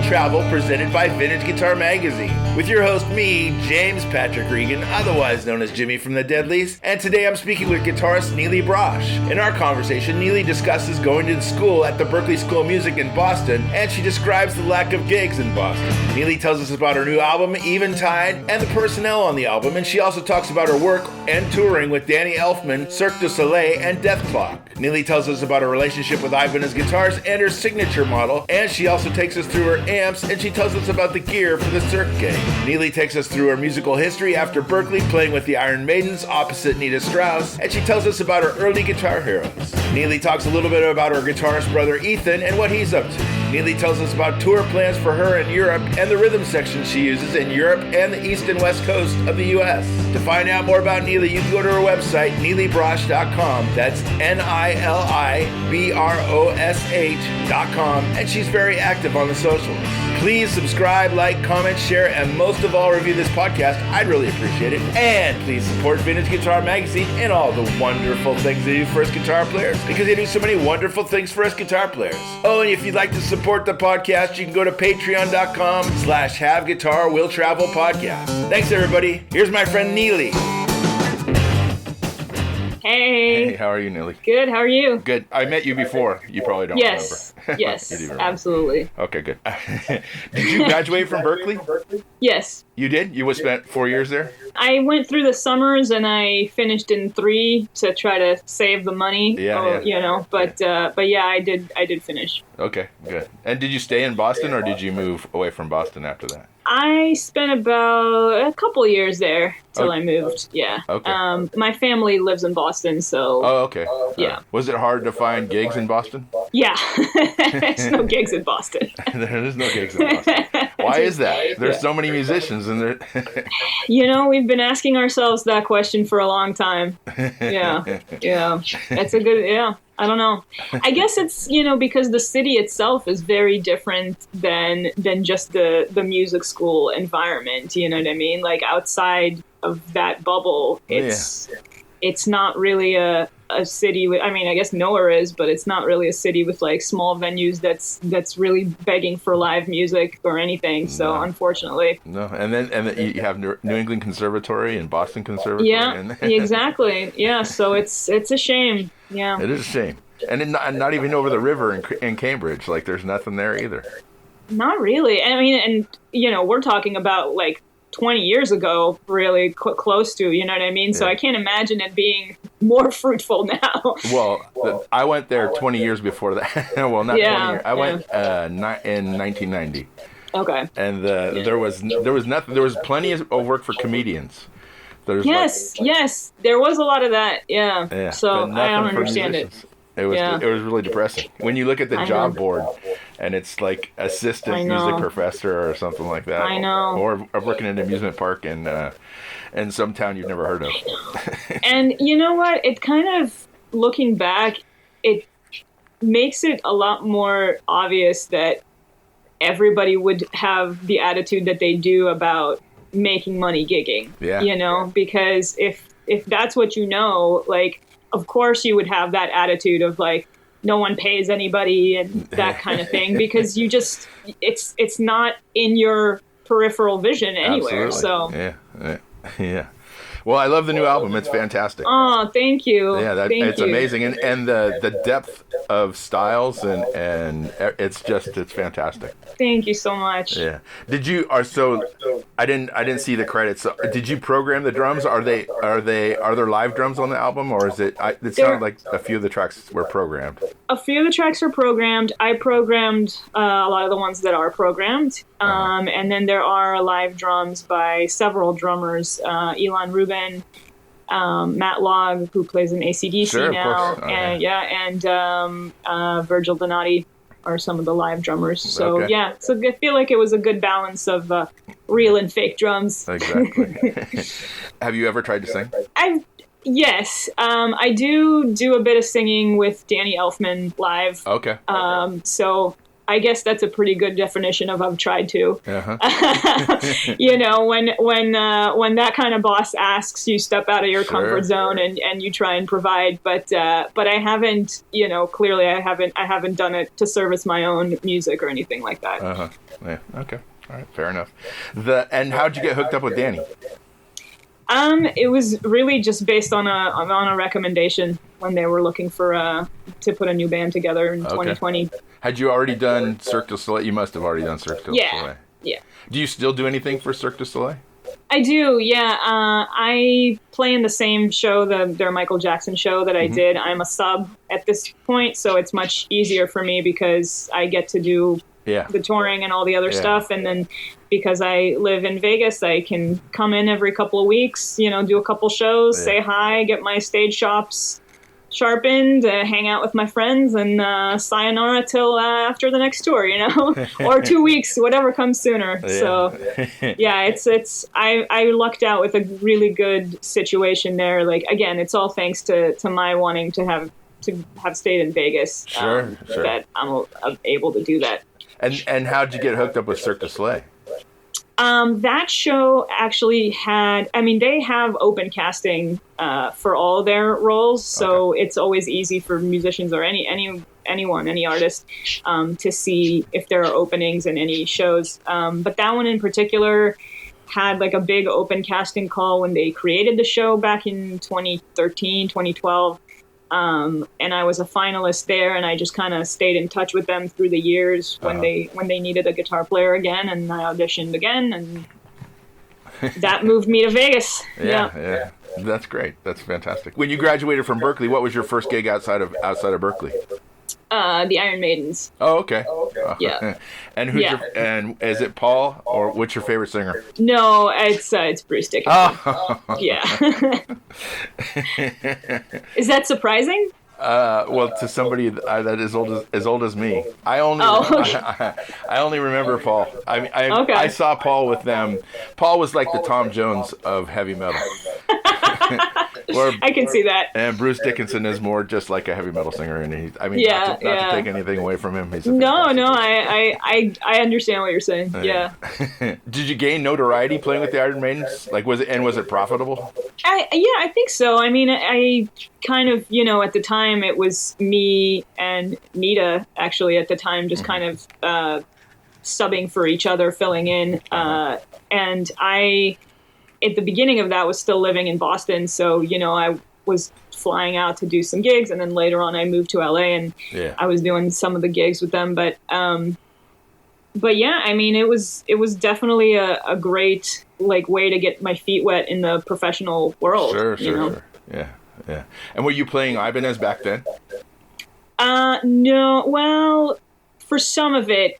Travel, presented by Vintage Guitar Magazine. With your host, me, James Patrick Regan, otherwise known as Jimmy from the Deadlies, and today I'm speaking with guitarist Nili Brosh. In our conversation, Nili discusses going to school at the Berklee School of Music in Boston, and she describes the lack of gigs in Boston. Nili tells us about her new album, Eventide, and the personnel on the album, and she also talks about her work and touring with Danny Elfman, Cirque du Soleil, and Dethklok. Nili tells us about her relationship with Ibanez guitars and her signature model, and she also takes us through her amps, and she tells us about the gear for the Cirque gig. Nili takes us through her musical history after Berklee, playing with the Iron Maidens opposite Nita Strauss, and she tells us about her early guitar heroes. Nili talks a little bit about her guitarist brother Ethan and what he's up to. Nili tells us about tour plans for her in Europe and the rhythm section she uses in Europe and the East and West Coast of the U.S. To find out more about Nili, you can go to her website, nilibrosh.com. That's NILIBROSH.com, and she's very active on the socials. Please subscribe, like, comment, share, and most of all, review this podcast. I'd really appreciate it. And please support Vintage Guitar Magazine and all the wonderful things they do for us guitar players, because they do so many wonderful things for us guitar players. Oh, and if you'd like to support the podcast, you can go to patreon.com/HaveGuitarWillTravelPodcast. Thanks, everybody. Here's my friend Nili. Hey. Hey, how are you, Nili? Good, how are you? Good. I met you before. You probably don't remember. Yes, remember. absolutely. Okay, good. Did you graduate from Berklee? Yes. You did? You spent 4 years there? I went through the summers and I finished in 3 to try to save the money. Yeah. You know, but yeah, I did finish. Okay, good. And did you stay in Boston or did you move away from Boston after that? I spent about a couple years there till I moved. Yeah. Okay. My family lives in Boston, so. Oh, okay. Yeah. Was it hard to find gigs in Boston? Yeah. There's no gigs in Boston. There is no gigs in Boston. Why is that? There's so many musicians and there. You know, we've been asking ourselves that question for a long time. Yeah. That's a good, I don't know. I guess it's, because the city itself is very different than just the music school environment, you know what I mean? Like outside of that bubble, it's not really a city with, I guess nowhere is, but it's not really a city with like small venues that's really begging for live music or anything. So unfortunately. No. And then you have New England Conservatory and Boston Conservatory. Yeah, exactly. Yeah. So it's a shame. Yeah. It is a shame. And not even over the river in Cambridge. Like there's nothing there either. Not really. And we're talking about like 20 years ago, really close to, you know what I mean? So I can't imagine it being more fruitful now. Well, I went there 20 years before that. Well, not 20 years. I went in 1990. Okay. And there was nothing. There was plenty of work for comedians. Yes. There was a lot of that. Yeah. So I don't understand it. It was really depressing. When you look at the job board, and it's like assistant music professor or something like that. I know. Or working in an amusement park in some town you've never heard of. And you know what? It kind of, looking back, it makes it a lot more obvious that everybody would have the attitude that they do about making money gigging. Yeah. Because if that's what like, of course you would have that attitude of like, no one pays anybody and that kind of thing, because you just, it's not in your peripheral vision anywhere. Absolutely. So yeah. Well, I love the new album. It's fantastic. Oh, thank you. Yeah, it's amazing, and the depth of styles and it's fantastic. Thank you so much. Yeah. Did you I didn't see the credits. So did you program the drums? Are there live drums on the album, or is it? It sounded like a few of the tracks were programmed. A few of the tracks are programmed. I programmed a lot of the ones that are programmed. And then there are live drums by several drummers, Elon Rubin, Matt Logg, who plays in AC/DC now, and Virgil Donati are some of the live drummers. So so I feel like it was a good balance of real and fake drums. Exactly. Have you ever tried to sing? Yes, I do a bit of singing with Danny Elfman live. Okay. So I guess that's a pretty good definition of I've tried to. Uh-huh. You know, when that kind of boss asks, you step out of your comfort zone and you try and provide. But I haven't, you know, clearly I haven't done it to service my own music or anything like that. Uh-huh. Yeah. Okay. All right. Fair enough. And how'd you get hooked up with Danny? It was really just based on a recommendation when they were looking for to put a new band together in 2020. Had you already done Cirque du Soleil? You must have already done Cirque du Soleil. Yeah. Do you still do anything for Cirque du Soleil? I do, yeah. I play in the same show, their Michael Jackson show that I did. I'm a sub at this point, so it's much easier for me because I get to do the touring and all the other stuff. And then because I live in Vegas, I can come in every couple of weeks, you know, do a couple shows, say hi, get my stage chops sharpened, hang out with my friends, and sayonara till after the next tour, you know, or 2 weeks, whatever comes sooner. Yeah. So yeah, I lucked out with a really good situation there. Like, again, it's all thanks to my wanting to have stayed in Vegas. Sure. That I'm able to do that. And how'd you get hooked up with Cirque du Soleil? That show actually they have open casting for all their roles, so it's always easy for musicians or anyone, any artist, to see if there are openings in any shows. But that one in particular had like a big open casting call when they created the show back in 2013, 2012. And I was a finalist there, and I just kind of stayed in touch with them through the years when they needed a guitar player again, and I auditioned again, and that moved me to Vegas. Yeah. That's great. That's fantastic. When you graduated from Berklee, what was your first gig outside of Berklee? The Iron Maidens. Oh, okay. Yeah. And and is it Paul, or what's your favorite singer? No, it's Bruce Dickinson. Oh. Yeah. Is that surprising? Well, to somebody that is as old as me, I only remember Paul. I saw Paul with them. Paul was like the Tom Jones of heavy metal. I can see that. And Bruce Dickinson is more just like a heavy metal singer, and not to take anything away from him. I understand what you're saying. Yeah. Did you gain notoriety playing with the Iron Maidens? Like, was it profitable? I think so. I mean, I kind of, you know, at the time it was me and Nita actually at the time just kind of subbing for each other, filling in, and I. At the beginning of that was still living in Boston. So, you know, I was flying out to do some gigs, and then later on I moved to LA and I was doing some of the gigs with them. But yeah, I mean, it was definitely a great like way to get my feet wet in the professional world. Sure. Yeah. And were you playing Ibanez back then? No. Well, for some of it,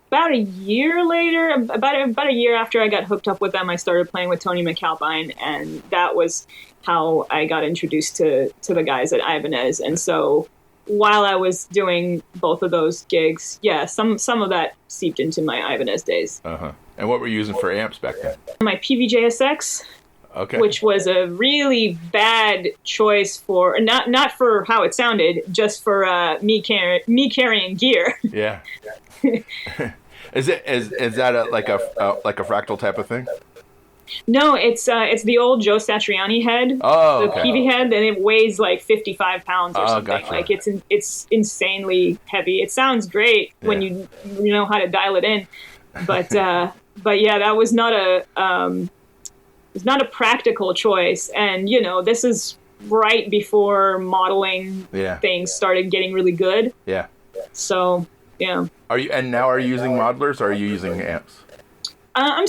about a year later, about a year after I got hooked up with them, I started playing with Tony McAlpine, and that was how I got introduced to the guys at Ibanez. And so while I was doing both of those gigs, some of that seeped into my Ibanez days. And what were you using for amps back then? My PVJ-SX. Okay. Which was a really bad choice for not for how it sounded, just for me carrying gear. Yeah. Is that like a fractal type of thing? No, it's the old Joe Satriani head. Oh, the PV head, and it weighs like 55 pounds or something. Gotcha. Like it's insanely heavy. It sounds great when you know how to dial it in, but yeah, that was not it's not a practical choice. And you know, this is right before modeling things started getting really good. Yeah. So yeah. Are you using modelers, or are you using amps? I'm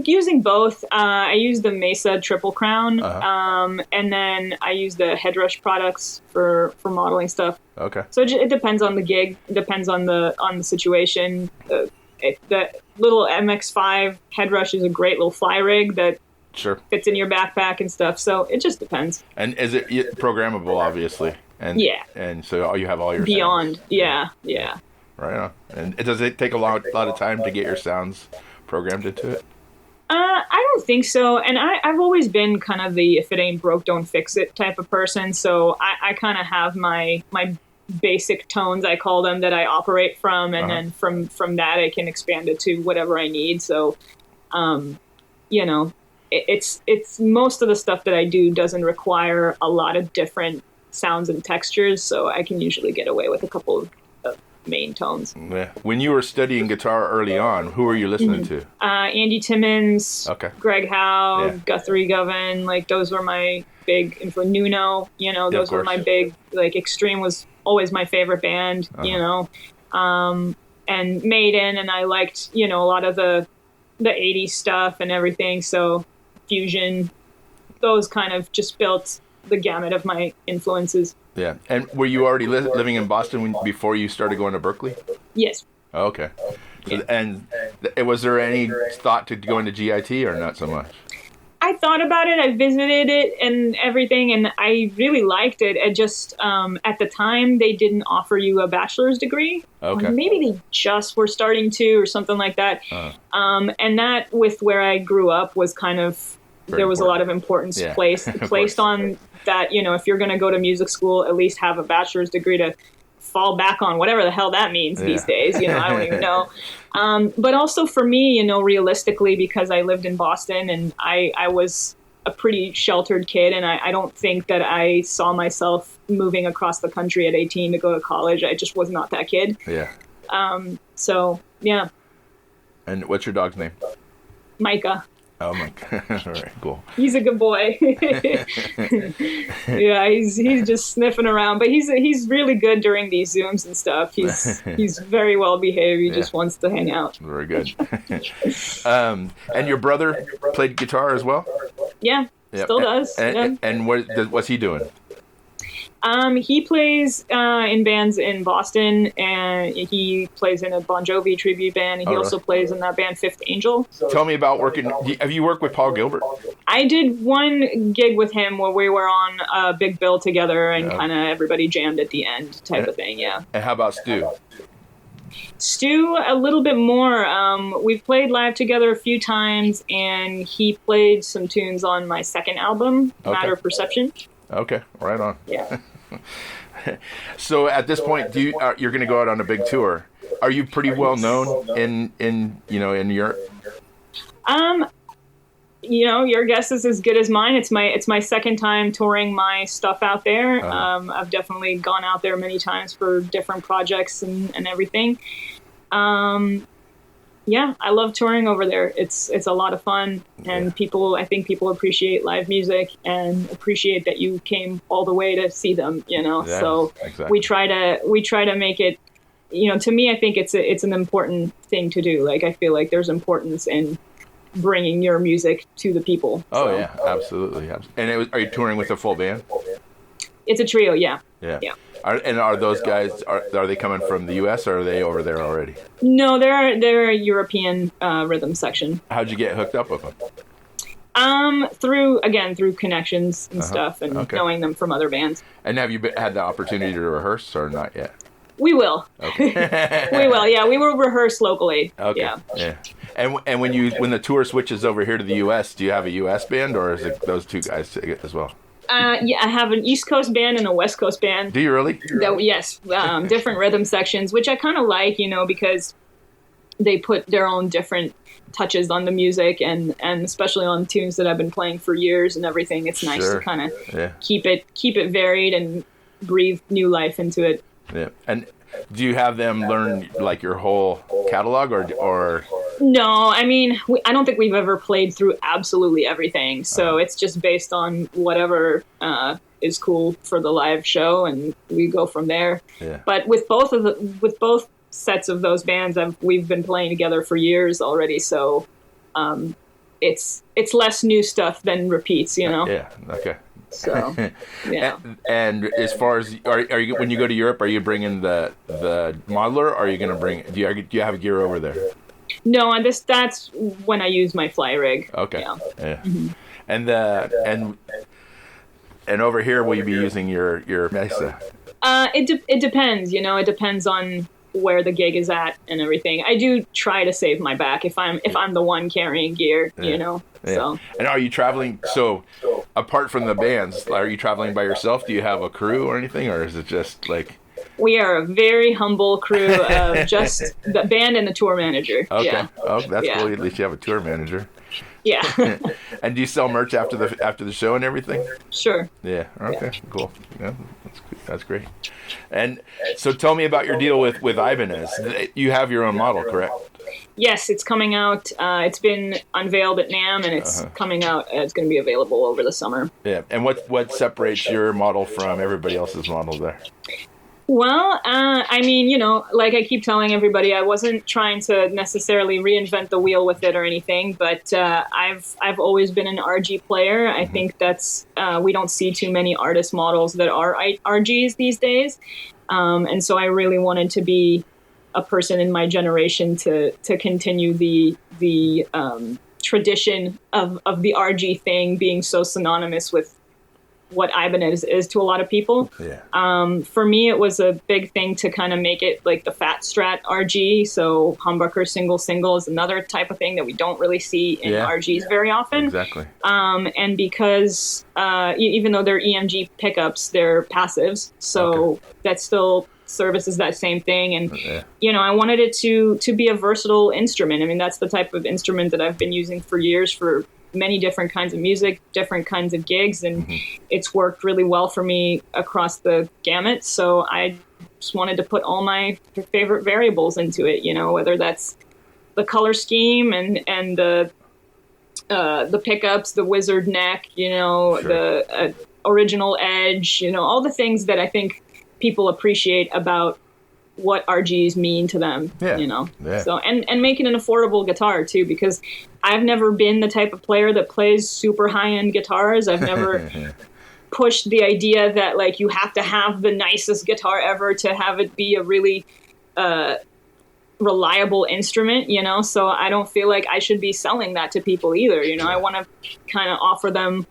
using both. I use the Mesa Triple Crown, and then I use the Headrush products for modeling stuff. Okay. So it depends on the gig. It depends on the situation. The little MX5 Headrush is a great little fly rig that fits in your backpack and stuff. So it just depends. And is it programmable, obviously? And And so you have all your beyond. sounds. Yeah. Right on. And does it take a lot of time to get your sounds programmed into it? I don't think so. And I've always been kind of the if it ain't broke, don't fix it type of person. So I kind of have my basic tones, I call them, that I operate from, and then from that I can expand it to whatever I need. So, you know, it's most of the stuff that I do doesn't require a lot of different sounds and textures, so I can usually get away with a couple of main tones. Yeah. When you were studying guitar early on, who were you listening to? Andy Timmons, Greg Howe, Guthrie Govan, like those were my big influence. Nuno, you know, those were my big, like Extreme was always my favorite band, you know, and Maiden, and I liked, you know, a lot of the 80s stuff and everything, so Fusion, those kind of just built the gamut of my influences. Yeah. And were you already living in Boston before you started going to Berklee? Yes. Oh, okay. So, and was there any thought to going to GIT or not so much? I thought about it. I visited it and everything, and I really liked it. It just, at the time, they didn't offer you a bachelor's degree. Okay. Maybe they just were starting to, or something like that. And that, with where I grew up, was kind of, there was a lot of importance placed on that, you know, if you're going to go to music school, at least have a bachelor's degree to fall back on, whatever the hell that means these days. You know, I don't even know. But also for me, you know, realistically, because I lived in Boston and I was a pretty sheltered kid, and I don't think that I saw myself moving across the country at 18 to go to college. I just was not that kid. Yeah. So, yeah. And what's your dog's name? Micah. Oh my God. All right, cool. He's a good boy. Yeah, he's just sniffing around, but he's really good during these Zooms and stuff. He's very well behaved. He just wants to hang out. Very good. And your brother played guitar as well? Yeah, still does. And what's he doing? He plays in bands in Boston, and he plays in a Bon Jovi tribute band, and he also plays in that band Fifth Angel. Tell me about working. Have you worked with Paul Gilbert? I did one gig with him where we were on a big bill together, and kind of everybody jammed at the end type of thing, yeah. And how about Stu? Stu, a little bit more. We've played live together a few times, and he played some tunes on my second album, Matter of Perception. Okay, right on. Yeah. So at this point, you're going to go out on a big tour. Are you pretty well known in Europe? You know, your guess is as good as mine. It's my second time touring my stuff out there. I've definitely gone out there many times for different projects and everything. Yeah, I love touring over there. It's a lot of fun, and I think people appreciate live music and appreciate that you came all the way to see them, you know. So we try to make it, you know, to me, I think it's an important thing to do. Like, I feel like there's importance in bringing your music to the people. Oh, so. Yeah, absolutely. And are you touring with a full band? It's a trio, yeah. Yeah. Are those guys, are they coming from the U.S. or are they over there already? No, they're a European rhythm section. How'd you get hooked up with them? Through connections and stuff, and knowing them from other bands. And have you had the opportunity to rehearse or not yet? We will. Okay. We will. Yeah, we will rehearse locally. Okay. Yeah. And when the tour switches over here to the U.S., do you have a U.S. band, or is it those two guys as well? Yeah, I have an East Coast band and a West Coast band. Do you really? Yes, different rhythm sections, which I kind of like, you know, because they put their own different touches on the music, and especially on tunes that I've been playing for years and everything. It's nice to kind of keep it varied and breathe new life into it. Yeah. And do you have them learn like your whole catalog or? No, I mean, I don't think we've ever played through absolutely everything. So it's just based on whatever is cool for the live show, and we go from there. Yeah. But with both sets of those bands, we've been playing together for years already. So it's less new stuff than repeats, you know? Yeah. Okay. So, yeah. And as far as are you when you go to Europe, are you bringing the modeler? Or are you going to bring? Do you have gear over there? No, that's when I use my fly rig. Okay. Yeah. Mm-hmm. And over here, will you be using your Mesa? It depends. You know, it depends on where the gig is at and everything. I do try to save my back if I'm the one carrying gear. You know. Yeah. So. And are you traveling? So, apart from the bands, are you traveling by yourself? Do you have a crew or anything, or is it just like? We are a very humble crew of just the band and the tour manager. Okay. Yeah. Oh, that's cool. At least you have a tour manager. Yeah. And do you sell merch after the show and everything? Sure. Yeah. Okay. Cool. Yeah, that's great. And so, tell me about your deal with Ibanez. You have your own model, correct? Yes, it's coming out. It's been unveiled at NAMM, and it's coming out. It's going to be available over the summer. Yeah. And what separates your model from everybody else's model there? Well, I mean, you know, like I keep telling everybody, I wasn't trying to necessarily reinvent the wheel with it or anything, but I've always been an RG player. I think that's we don't see too many artist models that are RGs these days, and so I really wanted to be a person in my generation to continue the tradition of the RG thing being so synonymous with what Ibanez is to a lot of people. Yeah. For me, it was a big thing to kind of make it like the Fat Strat RG. So humbucker single is another type of thing that we don't really see in RGs very often. Exactly. And because even though they're EMG pickups, they're passives. So that still services that same thing. And, you know, I wanted it to be a versatile instrument. I mean, that's the type of instrument that I've been using for years for many different kinds of music, different kinds of gigs, and it's worked really well for me across the gamut. So I just wanted to put all my favorite variables into it, you know, whether that's the color scheme and the pickups, the wizard neck, you know, the original edge, you know, all the things that I think people appreciate about what RGs mean to them, you know. So and making an affordable guitar too, because I've never been the type of player that plays super high-end guitars. I've never pushed the idea that like you have to have the nicest guitar ever to have it be a really reliable instrument, you know. So I don't feel like I should be selling that to people either, you know. I want to kind of offer them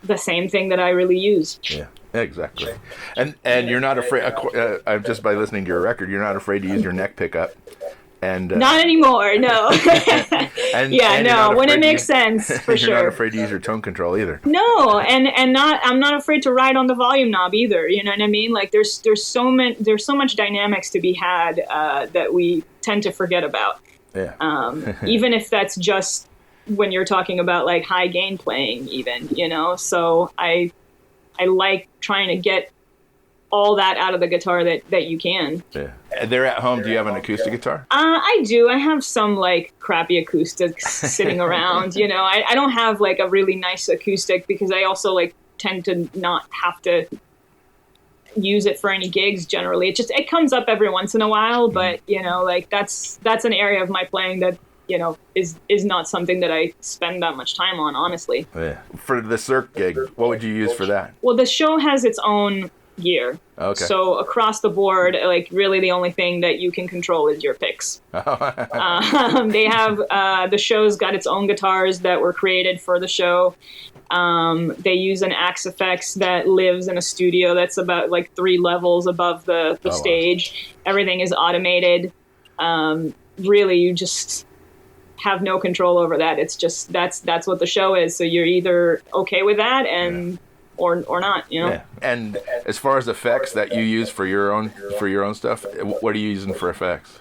the same thing that I really use. Yeah. Exactly, and you're not afraid. Just by listening to your record, you're not afraid to use your neck pickup, and not anymore. No. When it makes sense, for sure. You're not afraid to use your tone control either. No, and I'm not afraid to ride on the volume knob either. You know what I mean? Like there's so much dynamics to be had that we tend to forget about. Yeah. Even if that's just when you're talking about like high gain playing, even, you know. So I like trying to get all that out of the guitar that you can. Yeah. They're at home. Do you have an acoustic guitar? I do. I have some like crappy acoustics sitting around, you know. I don't have like a really nice acoustic because I also like tend to not have to use it for any gigs generally. It comes up every once in a while, but you know, like that's an area of my playing that, you know, is not something that I spend that much time on, honestly. Yeah. For the Cirque gig, what would you use for that? Well, the show has its own gear. Okay. So across the board, like really the only thing that you can control is your picks. They have, the show's got its own guitars that were created for the show. They use an Axe Effects that lives in a studio that's about like 3 levels above the stage. Wow. Everything is automated. Really, you just have no control over that. It's just that's what the show is. So you're either okay with that and or not, you know. Yeah. And as far as effects that you use for your own stuff, what are you using for effects?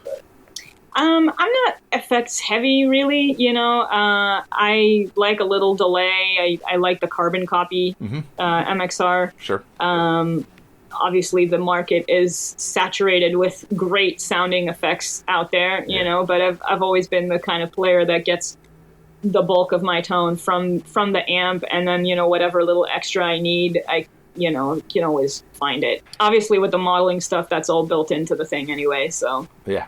I'm not effects heavy, really. You know, I like a little delay. I like the carbon copy MXR. Sure. Obviously, the market is saturated with great sounding effects out there, you know. But I've always been the kind of player that gets the bulk of my tone from the amp, and then, you know, whatever little extra I need, I can always find it. Obviously, with the modeling stuff, that's all built into the thing anyway. So yeah.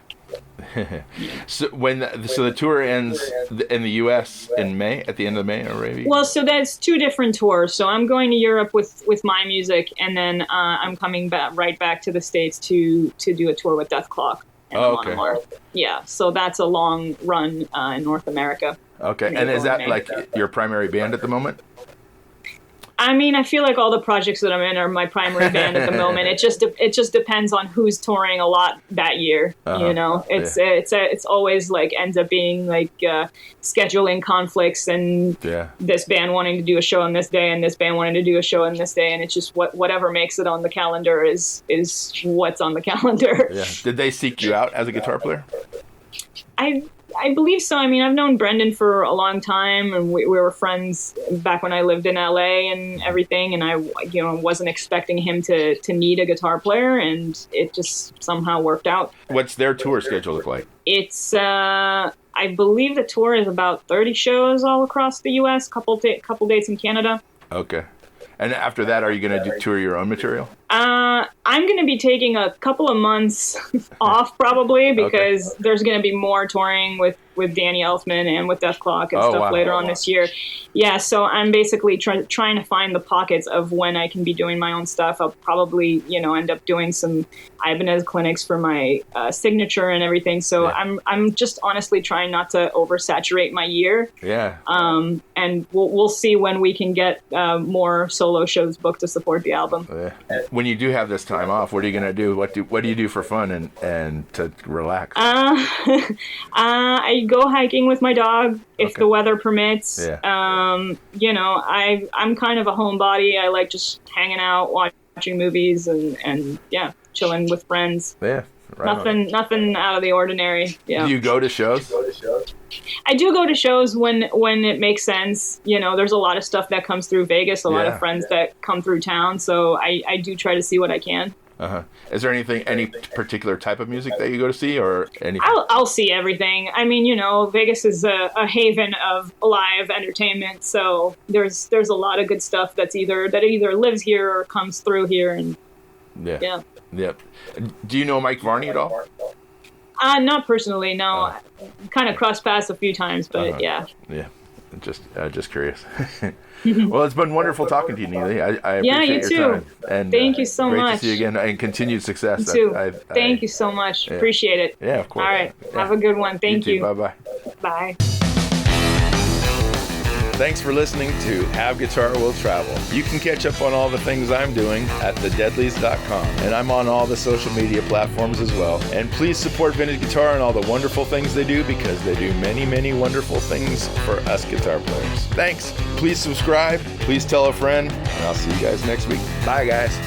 So the tour ends in the U.S. in May, at the end of May, or maybe? Well, so that's 2 different tours. So I'm going to Europe with my music, and then I'm coming right back to the States to do a tour with Dethklok. Okay. Yeah, so that's a long run in North America. Okay, and is that like your primary band at the moment? I mean, I feel like all the projects that I'm in are my primary band at the moment. It just depends on who's touring a lot that year. You know, it's always like ends up being like scheduling conflicts and this band wanting to do a show on this day and this band wanting to do a show on this day, and it's just whatever makes it on the calendar is what's on the calendar. Yeah. Did they seek you out as a guitar player? I believe so. I mean, I've known Brendan for a long time, and we were friends back when I lived in LA and everything. And I, wasn't expecting him to need a guitar player, and it just somehow worked out. What's their tour schedule look like? It's, I believe the tour is about 30 shows all across the U.S., couple dates in Canada. Okay. And after that, are you going to tour your own material? I'm going to be taking a couple of months off probably because there's going to be more touring with Danny Elfman and with Dethklok and stuff later on this year. Yeah, so I'm basically trying to find the pockets of when I can be doing my own stuff. I'll probably, end up doing some Ibanez clinics for my signature and everything. So I'm just honestly trying not to oversaturate my year. Yeah. And we'll see when we can get more solo shows booked to support the album. Yeah. When you do have this time off, what are you going to do? What do you do for fun and to relax? I go hiking with my dog if the weather permits. Yeah. I'm kind of a homebody. I like just hanging out, watching movies, and chilling with friends. Yeah. Right nothing out of the ordinary. Yeah. Do you go to shows? I do go to shows when it makes sense. There's a lot of stuff that comes through Vegas, a lot of friends that come through town, so I do try to see what I can. Is there any particular type of music that you go to see, or anything? I'll see everything. I mean, Vegas is a haven of live entertainment, so there's a lot of good stuff that either lives here or comes through here, and yeah. Do you know Mike Varney at all? Not personally, no. Kind of crossed paths a few times, but yeah. Yeah, just curious. Well, it's been wonderful talking to you, Nili. I appreciate your time. And thank you so much. Great to see you again, and continued success. You too. Thank you so much. Appreciate it. Yeah, of course. All right. Have a good one. Thank you. Bye-bye. Bye. Thanks for listening to Have Guitar Will Travel. You can catch up on all the things I'm doing at thedeadleys.com. And I'm on all the social media platforms as well. And please support Vintage Guitar and all the wonderful things they do, because they do many, many wonderful things for us guitar players. Thanks. Please subscribe. Please tell a friend. And I'll see you guys next week. Bye, guys.